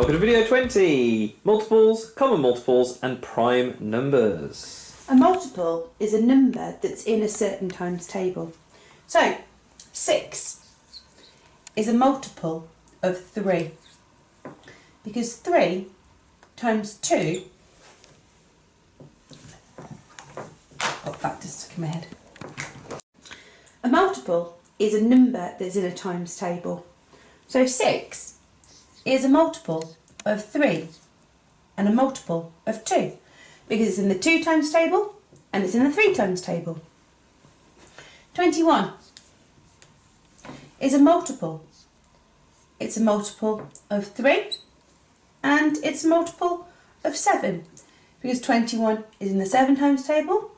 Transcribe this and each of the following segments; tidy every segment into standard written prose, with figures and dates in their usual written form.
Welcome to video 20, multiples, common multiples and prime numbers. A multiple is a number that's in a certain times table. So 6 is a multiple of 3 because 3 times 2, got factors stuck in my head. A multiple is a number that's in a times table. So 6 is a multiple of 3 and a multiple of 2 because it's in the 2 times table and it's in the 3 times table. 21 is a multiple. It's a multiple of 3 and it's a multiple of 7 because 21 is in the 7 times table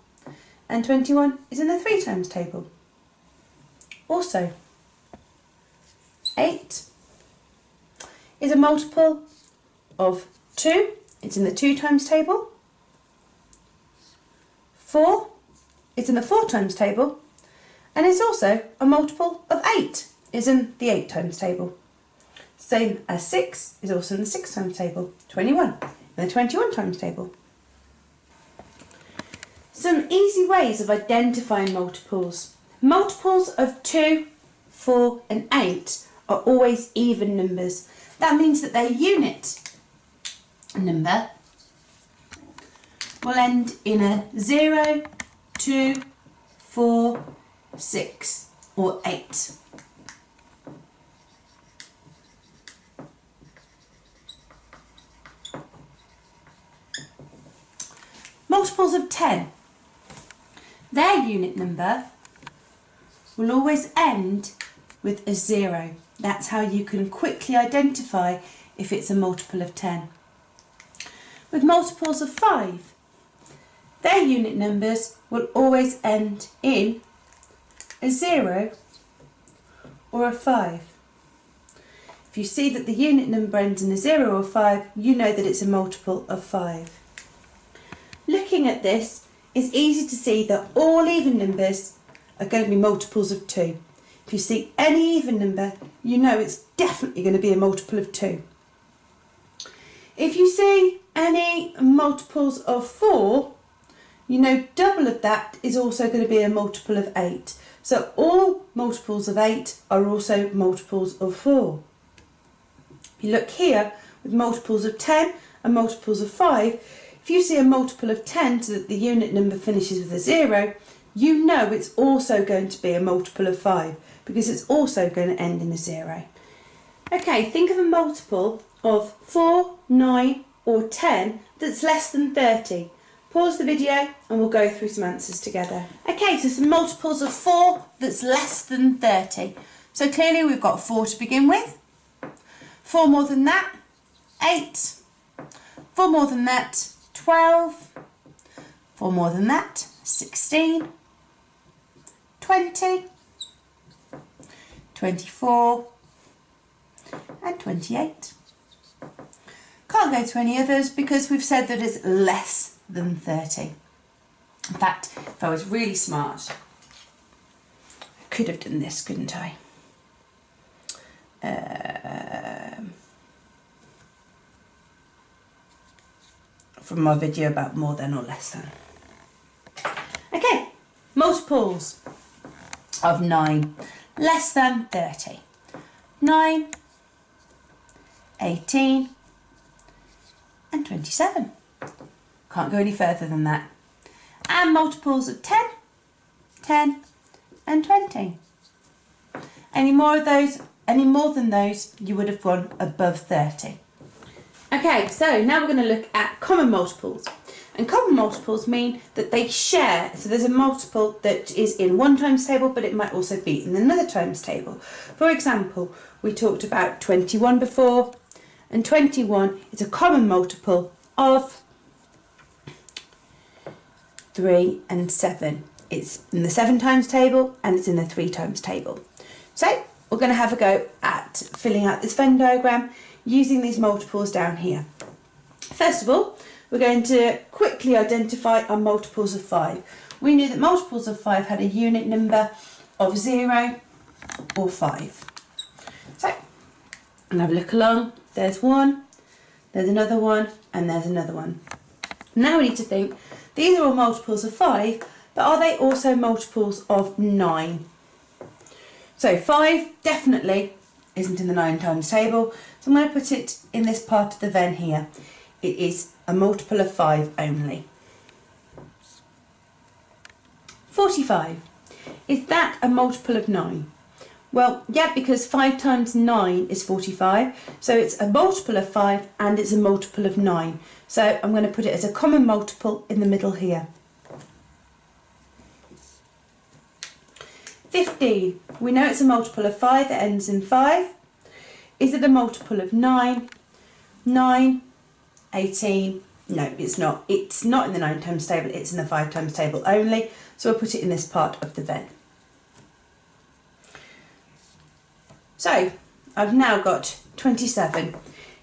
and 21 is in the 3 times table. Also, 8 is a multiple of 2, it's in the 2 times table. 4 is in the 4 times table, and it's also a multiple of 8, is in the 8 times table. Same as 6 is also in the 6 times table. 21 in the 21 times table. Some easy ways of identifying multiples. Multiples of 2, 4 and 8 are always even numbers. That means that their unit number will end in a 0, 2, 4, 6 or 8. Multiples of 10. Their unit number will always end with a 0. That's how you can quickly identify if it's a multiple of 10. With multiples of 5, their unit numbers will always end in a 0 or a 5. If you see that the unit number ends in a 0 or 5, you know that it's a multiple of 5. Looking at this, it's easy to see that all even numbers are going to be multiples of 2. If you see any even number, you know it's definitely going to be a multiple of 2. If you see any multiples of 4, you know double of that is also going to be a multiple of 8. So all multiples of 8 are also multiples of 4. If you look here with multiples of 10 and multiples of 5, if you see a multiple of 10 so that the unit number finishes with a 0, you know it's also going to be a multiple of 5 because it's also going to end in a 0. Okay, think of a multiple of 4, 9 or 10 that's less than 30. Pause the video and we'll go through some answers together. Okay, so some multiples of 4 that's less than 30. So clearly we've got 4 to begin with. 4 more than that, 8. 4 more than that, 12. 4 more than that, 16. 20. 24 and 28. Can't go to any others because we've said that it's less than 30. In fact, if I was really smart, I could have done this, couldn't I? From my video about more than or less than. Okay, multiples of 9. Less than 30. 9, 18 and 27. Can't go any further than that. And multiples of 10, 10 and 20. Any more than those, you would have gone above 30. Okay, so now we're going to look at common multiples. And common multiples mean that they share. So there's a multiple that is in one times table, but it might also be in another times table. For example, we talked about 21 before, and 21 is a common multiple of 3 and 7. It's in the 7 times table and it's in the 3 times table. So we're going to have a go at filling out this Venn diagram using these multiples down here. First of all, we're going to quickly identify our multiples of 5. We knew that multiples of 5 had a unit number of 0 or 5. So, and have a look along. There's 1, there's another one, and there's another one. Now we need to think, these are all multiples of 5, but are they also multiples of 9? So 5 definitely isn't in the 9 times table, so I'm going to put it in this part of the Venn here. It is a multiple of 5 only. 45. Is that a multiple of 9? Well, yeah, because 5 times 9 is 45, so it's a multiple of 5 and it's a multiple of 9. So I'm going to put it as a common multiple in the middle here. 15. We know it's a multiple of 5 that ends in 5. Is it a multiple of 9? 9, 18. No, it's not. It's not in the 9 times table, it's in the 5 times table only. So I'll put it in this part of the Venn. So I've now got 27.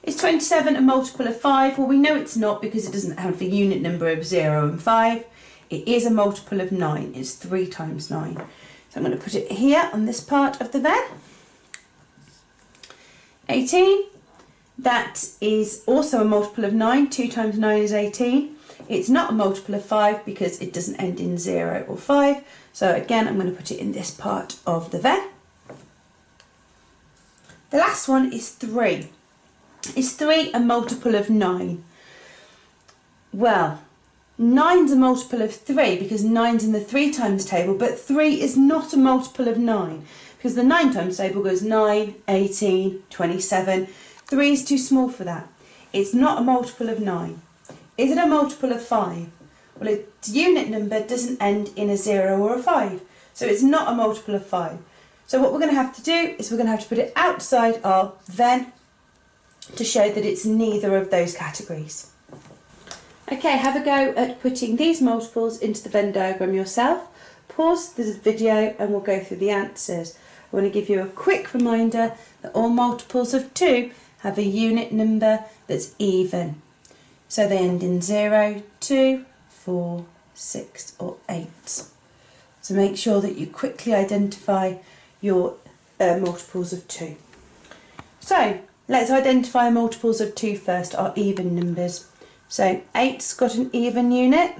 Is 27 a multiple of 5? Well, we know it's not because it doesn't have a unit number of 0 and 5. It is a multiple of 9. It's 3 times 9. So I'm going to put it here on this part of the Venn. 18. That is also a multiple of 9. 2 times 9 is 18. It's not a multiple of 5 because it doesn't end in 0 or 5. So again, I'm going to put it in this part of the Venn. The last one is 3. Is 3 a multiple of 9? Well, 9's a multiple of 3 because 9's in the 3 times table, but 3 is not a multiple of 9 because the 9 times table goes 9, 18, 27. 3 is too small for that. It's not a multiple of 9. Is it a multiple of 5? Well, its unit number doesn't end in a 0 or a 5, so it's not a multiple of 5. So what we're going to have to do is we're going to have to put it outside our Venn to show that it's neither of those categories. Okay, have a go at putting these multiples into the Venn diagram yourself. Pause the video and we'll go through the answers. I want to give you a quick reminder that all multiples of 2 have a unit number that's even. So they end in 0, 2, 4, 6 or 8. So make sure that you quickly identify your multiples of 2. So let's identify multiples of 2 first, our even numbers. So 8's got an even unit,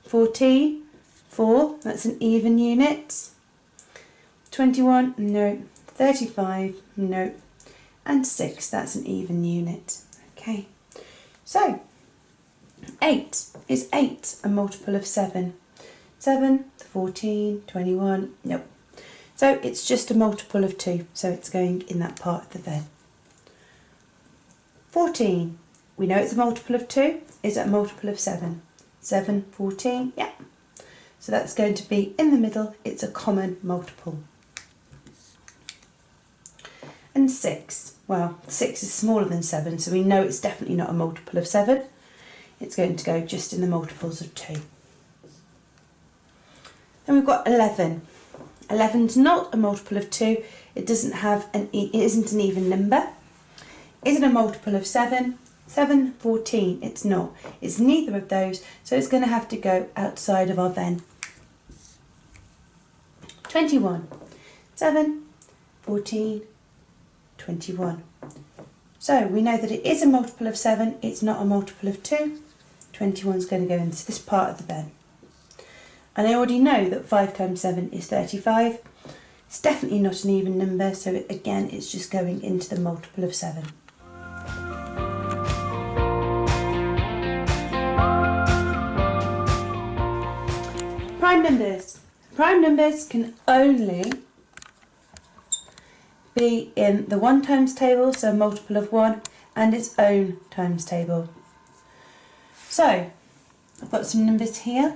14, 4, that's an even unit, 21, no, 35, no, and 6, that's an even unit. Okay, so 8 is 8 a multiple of 7? 7, 14, 21, no. So it's just a multiple of 2, so it's going in that part of the Venn. 14, we know it's a multiple of 2. Is it a multiple of 7? 7, 14, yeah. So that's going to be in the middle, it's a common multiple. And 6, well, 6 is smaller than 7, so we know it's definitely not a multiple of 7. It's going to go just in the multiples of 2. Then we've got 11. 11's not a multiple of 2. It doesn't have it isn't an even number. Is it a multiple of 7? 7, 14. It's not. It's neither of those, so it's going to have to go outside of our Venn. 21. 7, 14, 21. So we know that it is a multiple of 7. It's not a multiple of 2. 21 is going to go into this part of the Venn. And I already know that 5 times 7 is 35. It's definitely not an even number, so again, it's just going into the multiple of 7. Prime numbers. Prime numbers can only be in the 1 times table, so a multiple of 1, and its own times table. So, I've got some numbers here.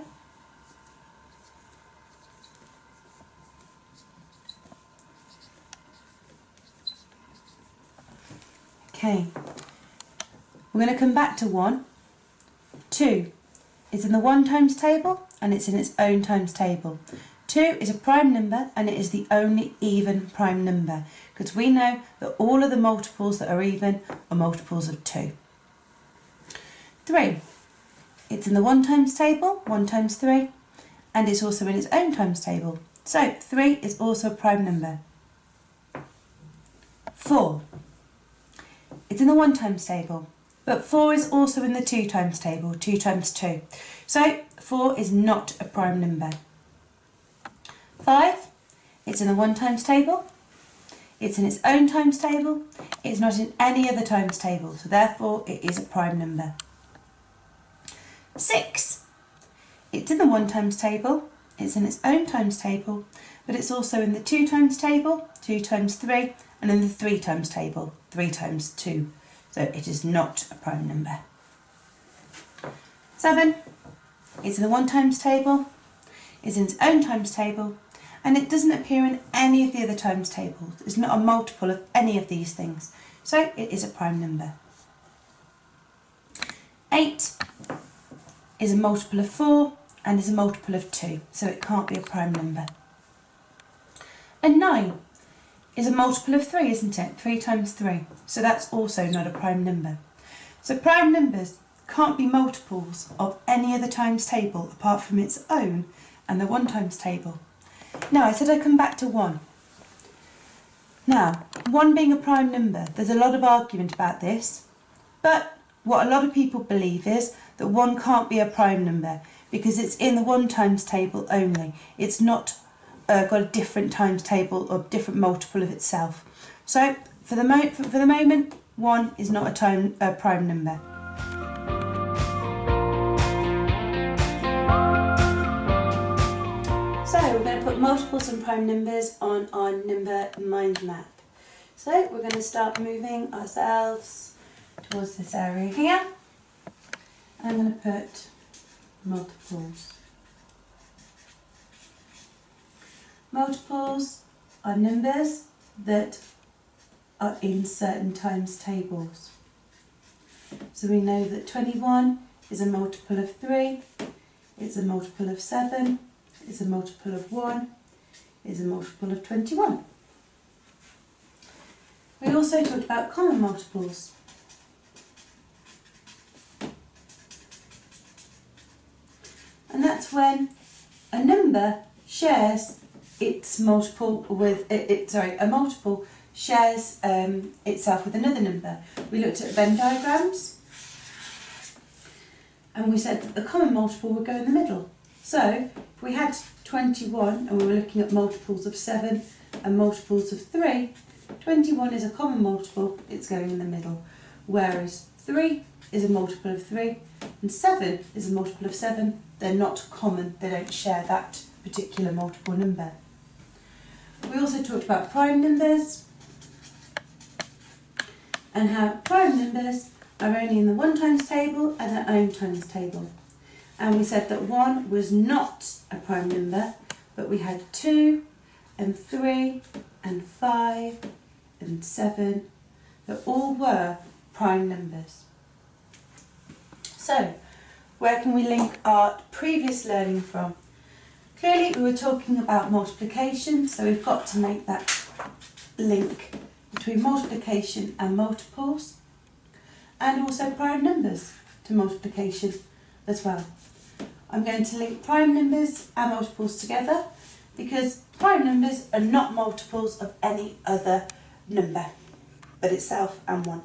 Okay, we're going to come back to 1. 2 is in the 1 times table and it's in its own times table. 2 is a prime number and it is the only even prime number because we know that all of the multiples that are even are multiples of 2. 3, it's in the 1 times table, 1 times 3, and it's also in its own times table. So 3 is also a prime number. 4, it's in the 1 times table. But 4 is also in the 2 times table, 2 times 2. So 4 is not a prime number. 5, it's in the 1 times table. It's in its own times table. It's not in any other times table, so therefore it is a prime number. 6, it's in the 1 times table. It's in its own times table, but it's also in the 2 times table, 2 times 3, and in the 3 times table, 3 times 2. So it is not a prime number. 7, it's in the 1 times table. It's in its own times table, and it doesn't appear in any of the other times tables. It's not a multiple of any of these things, so it is a prime number. 8 is a multiple of 4 and is a multiple of 2, so it can't be a prime number. And 9 is a multiple of 3, isn't it? 3 times 3, so that's also not a prime number. So prime numbers can't be multiples of any other times table apart from its own and the 1 times table. Now, I said I'd come back to 1. Now, 1 being a prime number, there's a lot of argument about this, but what a lot of people believe is that 1 can't be a prime number because it's in the 1 times table only. It's not got a different times table or different multiple of itself. So, for the moment, 1 is not a prime number. So we're going to put multiples and prime numbers on our number mind map. So we're going to start moving ourselves towards this area here. I'm going to put multiples. Multiples are numbers that are in certain times tables. So we know that 21 is a multiple of 3, it's a multiple of 7, is a multiple of 1, is a multiple of 21. We also talked about common multiples. And that's when a number shares its multiple with a multiple shares itself with another number. We looked at Venn diagrams and we said that the common multiple would go in the middle. So if we had 21 and we were looking at multiples of 7 and multiples of 3, 21 is a common multiple, it's going in the middle. Whereas 3 is a multiple of 3 and 7 is a multiple of 7. They're not common, they don't share that particular multiple number. We also talked about prime numbers and how prime numbers are only in the 1 times table and their own times table. And we said that 1 was not a prime number, but we had 2 and 3 and 5 and 7 that all were prime numbers. So, where can we link our previous learning from? Clearly we were talking about multiplication, so we've got to make that link between multiplication and multiples, and also prime numbers to multiplication as well. I'm going to link prime numbers and multiples together because prime numbers are not multiples of any other number but itself and 1.